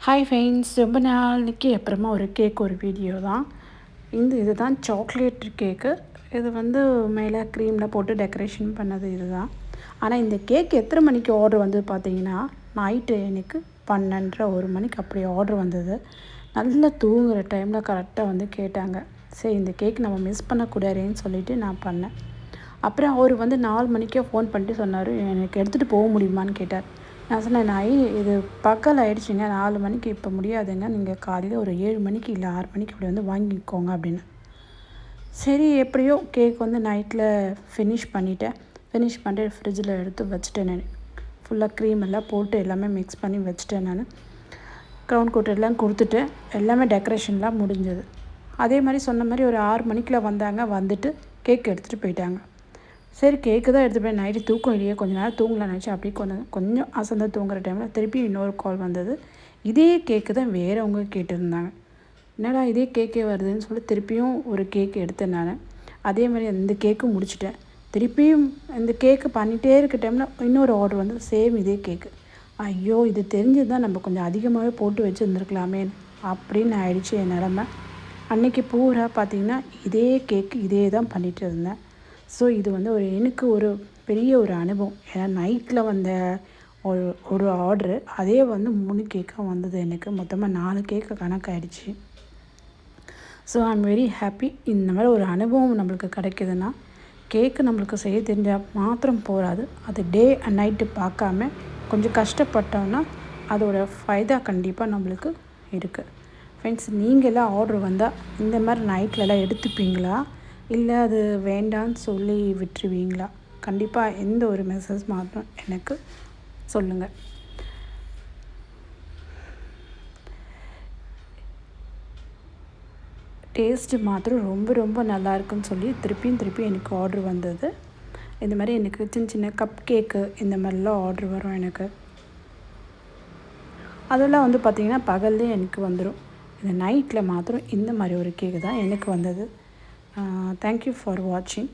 Hi friends, ரொம்ப நாளைக்கு அப்புறமா ஒரு கேக் ஒரு வீடியோ தான். இதுதான் சாக்லேட் கேக்கு. இது மேலே க்ரீமில் போட்டு டெக்கரேஷன் பண்ணது இதுதான். ஆனால் இந்த கேக் எத்தனை மணிக்கு ஆர்டர் வந்து பார்த்தீங்கன்னா, நைட்டு எனக்கு 12:30 1 மணிக்கு அப்படி ஆர்டர் வந்தது. நல்லா தூங்குகிற டைமில் கரெக்டாக கேட்டாங்க. சரி, இந்த கேக் நம்ம மிஸ் பண்ணக்கூடாதுன்னு சொல்லிவிட்டு நான் பண்ணேன். அப்புறம் அவர் 4 மணிக்கே ஃபோன் பண்ணிட்டு சொன்னார், எனக்கு எடுத்துகிட்டு போக முடியுமான்னு கேட்டார். நான் சொன்னேன், இது பகல் ஆகிடுச்சிங்க, 4 மணிக்கு இப்போ முடியாதுங்க, நீங்கள் காலையில் ஒரு 7 மணிக்கு இல்லை 6 மணிக்கு இப்படி வாங்கிக்கோங்க அப்படின்னு. சரி, எப்படியோ கேக் நைட்டில் ஃபினிஷ் பண்ணிவிட்டு ஃப்ரிட்ஜில் எடுத்து வச்சுட்டேன். நான் ஃபுல்லாக க்ரீம் எல்லாம் போட்டு எல்லாமே மிக்ஸ் பண்ணி வச்சுட்டேன். நான் க்ரௌன் கோட் எல்லாம் கொடுத்துட்டு எல்லாமே டெக்கரேஷன்லாம் முடிஞ்சது. அதே மாதிரி சொன்ன மாதிரி ஒரு 6 மணிக்குள்ள வந்துட்டு கேக் எடுத்துகிட்டு போயிட்டாங்க. சரி, கேக்கு தான் எடுத்துகிட்டு போய் நைட்டு தூக்கம் இல்லையே, கொஞ்சம் நேரம் தூங்கலாம் நினச்சி அப்படியே கொஞ்சம் அசந்து தூங்குற டைமில் திருப்பி இன்னொரு கால் வந்தது. இதே கேக்கு தான் வேறவங்க கேட்டிருந்தாங்க. என்னடா இதே கேக்கே வருதுன்னு சொல்லி திருப்பியும் ஒரு கேக்கு எடுத்தேன் நான். அதே மாதிரி இந்த கேக்கும் முடிச்சிட்டேன். திருப்பியும் இந்த கேக்கு பண்ணிகிட்டே இருக்க டைமில் இன்னொரு ஆர்டர் வந்து சேம் இதே கேக்கு. ஐயோ, இது தெரிஞ்சது தான் நம்ம கொஞ்சம் அதிகமாகவே போட்டு வச்சுருந்துருக்கலாமே அப்படின்னு ஆயிடுச்சு என் நிலமை. அன்றைக்கி பூரா பார்த்திங்கன்னா இதே கேக்கு இதே தான் பண்ணிகிட்டு இருந்தேன். ஸோ இது எனக்கு ஒரு பெரிய ஒரு அனுபவம். ஏன்னா நைட்டில் வந்த ஒரு ஆர்டரு அதே 3 கேக்காக வந்தது. எனக்கு மொத்தமாக 4 கேக்கு கணக்காயிடுச்சு. So I am very happy. இந்த மாதிரி ஒரு அனுபவம் நம்மளுக்கு கிடைக்கிதுன்னா, கேக்கு நம்மளுக்கு செய்ய தெரிஞ்சால் மாத்திரம் போகாது, அது டே அண்ட் நைட்டு பார்க்காம கொஞ்சம் கஷ்டப்பட்டோன்னா அதோட ஃபைதா கண்டிப்பாக நம்மளுக்கு இருக்குது. ஃப்ரெண்ட்ஸ், நீங்களாம் ஆர்டர் வந்தால் இந்த மாதிரி நைட்லலாம் எடுத்துப்பீங்களா, இல்லை அது வேண்டான்னு சொல்லி விட்டுருவீங்களா? கண்டிப்பாக எந்த ஒரு மெசேஜ் மாத்திரம் எனக்கு சொல்லுங்கள். டேஸ்ட்டு மாத்திரம் ரொம்ப ரொம்ப நல்லா இருக்குன்னு சொல்லி திருப்பி எனக்கு ஆர்டர் வந்தது. இந்த மாதிரி எனக்கு சின்ன சின்ன கப் கேக்கு இந்த மாதிரிலாம் ஆர்டர் வரும் எனக்கு. அதெல்லாம் பார்த்திங்கன்னா பகல்லே எனக்கு வந்துடும். இந்த நைட்டில் மாத்திரம் இந்த மாதிரி ஒரு கேக்கு தான் எனக்கு வந்தது. Thank you for watching.